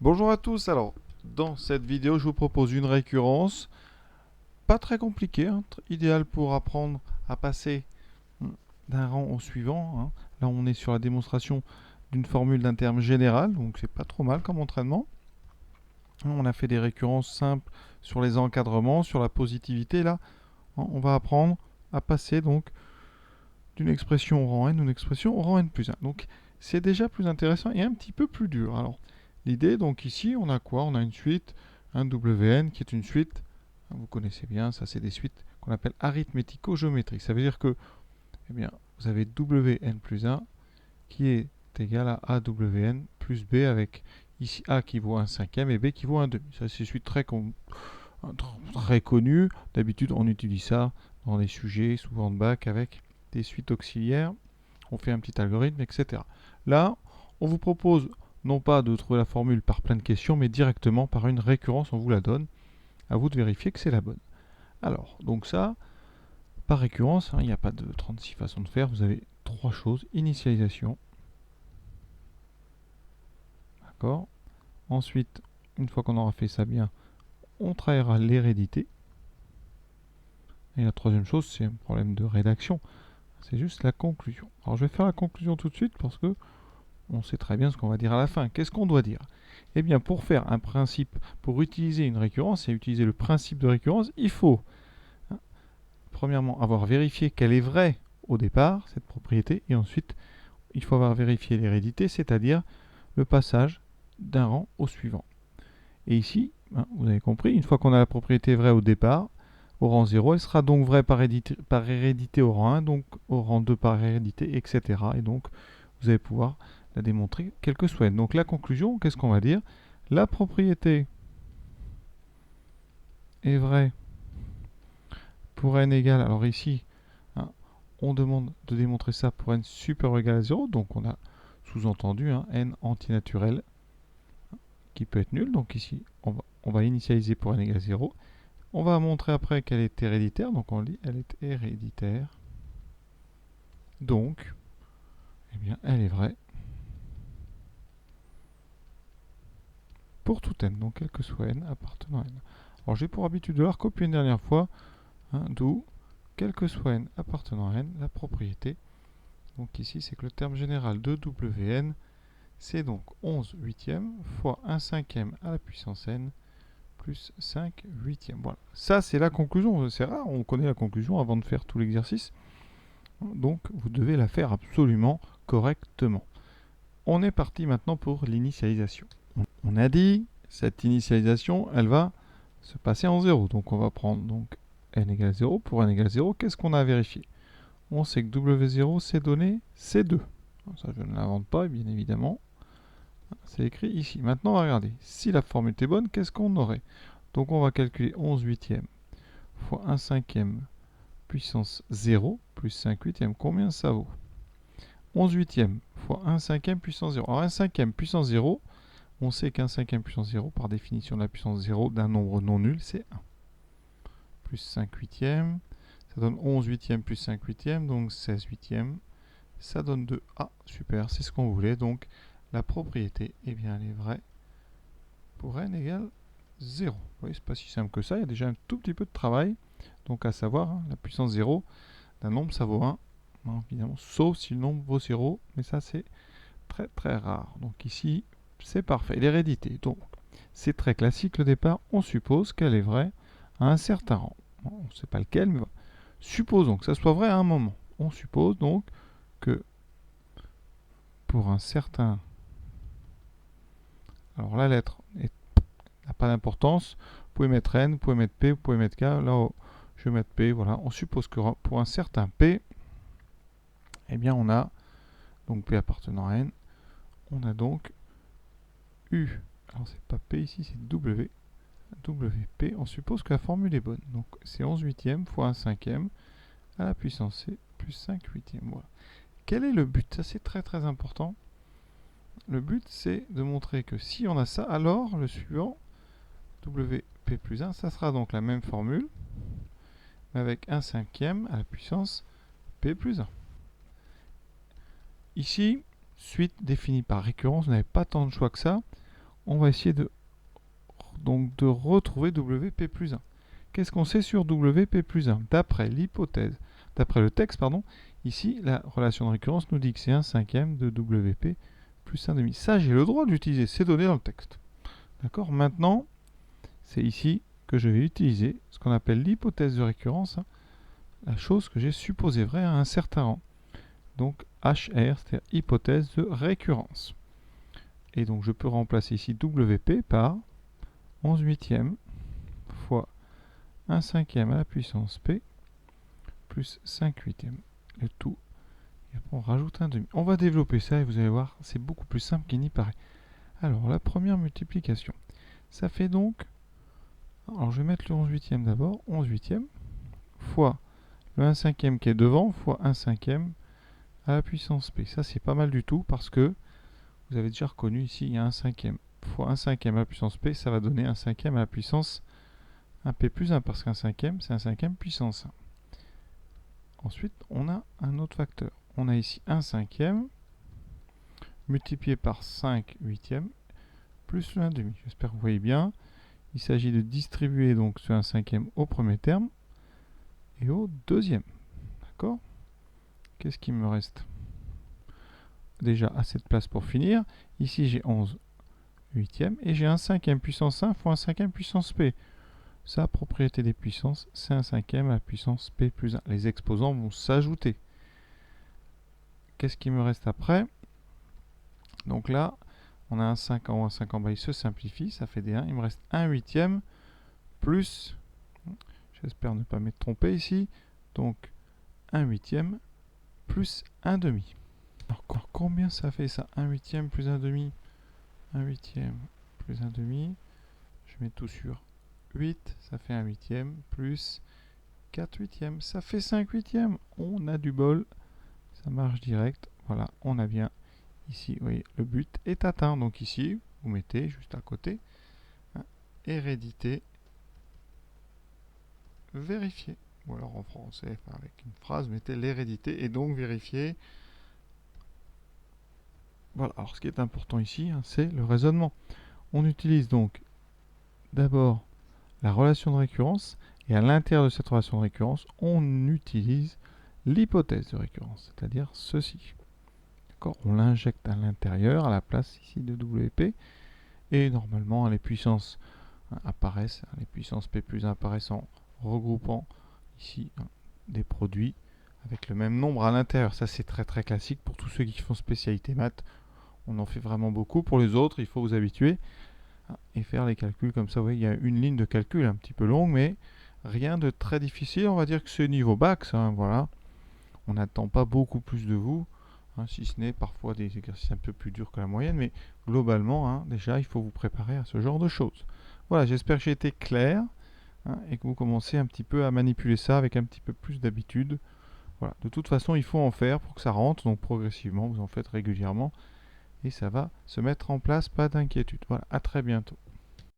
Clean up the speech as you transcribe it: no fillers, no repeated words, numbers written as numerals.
Bonjour à tous, alors dans cette vidéo je vous propose une récurrence, pas très compliquée, hein, idéale pour apprendre à passer d'un rang au suivant. Hein. Là on est sur la démonstration d'une formule d'un terme général, donc c'est pas trop mal comme entraînement. On a fait des récurrences simples sur les encadrements, sur la positivité. Là on va apprendre à passer donc d'une expression au rang n à une expression au rang n plus 1. Donc c'est déjà plus intéressant et un petit peu plus dur. Alors l'idée, donc ici, on a quoi? On a une suite, un Wn qui est une suite, vous connaissez bien, ça c'est des suites qu'on appelle arithmético-géométriques. Ça veut dire que, eh bien, vous avez Wn plus 1 qui est égal à Awn plus B avec ici A qui vaut un cinquième et B qui vaut un demi. Ça c'est une suite très connue. D'habitude, on utilise ça dans les sujets, souvent de bac, avec des suites auxiliaires. On fait un petit algorithme, etc. Là, on vous propose non pas de trouver la formule par plein de questions, mais directement par une récurrence, on vous la donne. À vous de vérifier que c'est la bonne. Alors, donc ça, par récurrence, il n'y a pas de 36 façons de faire. Vous avez trois choses. Initialisation. D'accord. Ensuite, une fois qu'on aura fait ça bien, on travaillera l'hérédité. Et la troisième chose, c'est un problème de rédaction. C'est juste la conclusion. Alors je vais faire la conclusion tout de suite parce que on sait très bien ce qu'on va dire à la fin. Qu'est-ce qu'on doit dire? Eh bien, pour faire un principe, pour utiliser une récurrence et utiliser le principe de récurrence, il faut, premièrement, avoir vérifié qu'elle est vraie au départ, cette propriété, et ensuite, il faut avoir vérifié l'hérédité, c'est-à-dire le passage d'un rang au suivant. Et ici, vous avez compris, une fois qu'on a la propriété vraie au départ, au rang 0, elle sera donc vraie par hérédité au rang 1, donc au rang 2 par hérédité, etc. Et donc, vous allez pouvoir la démontrer quel que soit n. Donc la conclusion, qu'est-ce qu'on va dire? La propriété est vraie pour n égale, alors ici, on demande de démontrer ça pour n supérieur ou égal à 0, donc on a sous-entendu n antinaturel qui peut être nul, donc ici on va initialiser pour n égale à 0. On va montrer après qu'elle est héréditaire, donc on dit elle est héréditaire, donc eh bien, elle est vraie pour tout n, donc quel que soit n appartenant à n. Alors j'ai pour habitude de la recopier une dernière fois, d'où quel que soit n appartenant à n, la propriété. Donc ici c'est que le terme général de Wn, c'est donc 11 huitièmes fois 1 cinquième à la puissance n plus 5 huitièmes. Voilà, ça c'est la conclusion. C'est rare, on connaît la conclusion avant de faire tout l'exercice. Donc vous devez la faire absolument correctement. On est parti maintenant pour l'initialisation. On a dit, cette initialisation, elle va se passer en 0. Donc on va prendre donc n égale 0. Pour n égale 0, qu'est-ce qu'on a à vérifier? On sait que W0, c'est donné, c'est 2. Ça, je ne l'invente pas, bien évidemment. C'est écrit ici. Maintenant, on va regarder. Si la formule est bonne, qu'est-ce qu'on aurait? Donc on va calculer 11 huitièmes fois 1 cinquième puissance 0 plus 5 huitièmes. Combien ça vaut? 11 huitièmes fois 1 cinquième puissance 0. Alors 1 cinquième puissance 0, on sait qu'un cinquième puissance 0, par définition de la puissance 0 d'un nombre non nul, c'est 1. Plus 5 huitièmes, ça donne 11 huitièmes plus 5 huitièmes, donc 16 huitièmes. Ça donne 2. Ah, super, c'est ce qu'on voulait. Donc la propriété, eh bien, elle est vraie pour n égale 0. Vous voyez, c'est pas si simple que ça, il y a déjà un tout petit peu de travail. Donc à savoir, la puissance 0 d'un nombre, ça vaut 1. Évidemment, sauf si le nombre vaut 0, mais ça c'est très très rare. Donc ici, c'est parfait. L'hérédité, donc c'est très classique le départ. On suppose qu'elle est vraie à un certain rang. On ne sait pas lequel, mais voilà. Supposons que ça soit vrai à un moment. On suppose donc que pour un certain... Alors la lettre n'a pas d'importance. Vous pouvez mettre n, vous pouvez mettre p, vous pouvez mettre k. Là, je vais mettre p. Voilà. On suppose que pour un certain p, eh bien on a donc p appartenant à n. On a donc u. Alors c'est pas p ici, c'est w. WP, on suppose que la formule est bonne. Donc c'est 11 huitièmes fois 1 cinquième à la puissance c plus 5 huitièmes. Voilà. Quel est le but? Ça c'est très très important. Le but c'est de montrer que si on a ça, alors le suivant, WP plus 1, ça sera donc la même formule, mais avec 1 cinquième à la puissance P plus 1. Ici, suite définie par récurrence, vous n'avez pas tant de choix que ça. on va essayer de retrouver WP plus 1. Qu'est-ce qu'on sait sur WP plus 1? D'après l'hypothèse, d'après le texte, pardon, ici, la relation de récurrence nous dit que c'est 1/5 de WP plus 1/2. Ça, j'ai le droit d'utiliser ces données dans le texte. D'accord? Maintenant, c'est ici que je vais utiliser ce qu'on appelle l'hypothèse de récurrence, hein, la chose que j'ai supposée vraie à un certain rang. Donc HR, c'est-à-dire hypothèse de récurrence. Et donc je peux remplacer ici WP par 11/8 fois 1/5 à la puissance P plus 5/8. Le tout. Et après on rajoute un demi. On va développer ça et vous allez voir, c'est beaucoup plus simple qu'il n'y paraît. Alors la première multiplication, ça fait donc, alors je vais mettre le 11/8 d'abord, 11/8 fois le 1/5 qui est devant fois 1/5 à la puissance P. Ça c'est pas mal du tout parce que vous avez déjà reconnu ici, il y a 1/5 fois 1/5 à la puissance P, ça va donner 1/5 à la puissance 1P plus 1 parce qu'un 5e c'est 1/5 puissance 1. Ensuite, on a un autre facteur. On a ici 1/5 multiplié par 5/8 plus le 1/2. J'espère que vous voyez bien. Il s'agit de distribuer donc ce 1/5 au premier terme et au deuxième. D'accord? Qu'est-ce qui me reste? Déjà assez de place pour finir. Ici, j'ai 11/8 et j'ai 1/5 puissance 1 fois 1/5 puissance P. Sa propriété des puissances, c'est 1/5 à la puissance P plus 1. Les exposants vont s'ajouter. Qu'est-ce qui me reste après? Donc là, on a un 5 en haut, un 5 en bas, il se simplifie, ça fait des 1. Il me reste 1/8 plus, j'espère ne pas m'être trompé ici, donc 1/8 plus 1/2. Alors combien ça fait ça? 1/8 plus 1/2. 1/8 plus 1/2. Je mets tout sur 8, ça fait 1/8 plus 4/8, ça fait 5/8. On a du bol, ça marche direct. Voilà, on a bien ici, vous voyez, le but est atteint. Donc ici, vous mettez juste à côté, hein, hérédité vérifiée. Ou alors en français, avec une phrase, mettez l'hérédité est donc vérifiée. Voilà, alors ce qui est important ici, hein, c'est le raisonnement. On utilise donc d'abord la relation de récurrence, et à l'intérieur de cette relation de récurrence, on utilise l'hypothèse de récurrence, c'est-à-dire ceci. On l'injecte à l'intérieur, à la place ici de WP, et normalement les puissances apparaissent, les puissances P plus 1 apparaissent en regroupant ici des produits avec le même nombre à l'intérieur. Ça c'est très très classique pour tous ceux qui font spécialité maths. On en fait vraiment beaucoup. Pour les autres, il faut vous habituer et faire les calculs comme ça. Vous voyez, il y a une ligne de calcul un petit peu longue, mais rien de très difficile. On va dire que c'est niveau bac, ça, voilà. On n'attend pas beaucoup plus de vous, hein, si ce n'est parfois des exercices un peu plus durs que la moyenne, mais globalement, hein, déjà, il faut vous préparer à ce genre de choses. Voilà, j'espère que j'ai été clair, hein, et que vous commencez un petit peu à manipuler ça avec un petit peu plus d'habitude. Voilà. De toute façon, il faut en faire pour que ça rentre, donc progressivement, vous en faites régulièrement, et ça va se mettre en place, pas d'inquiétude. Voilà, à très bientôt.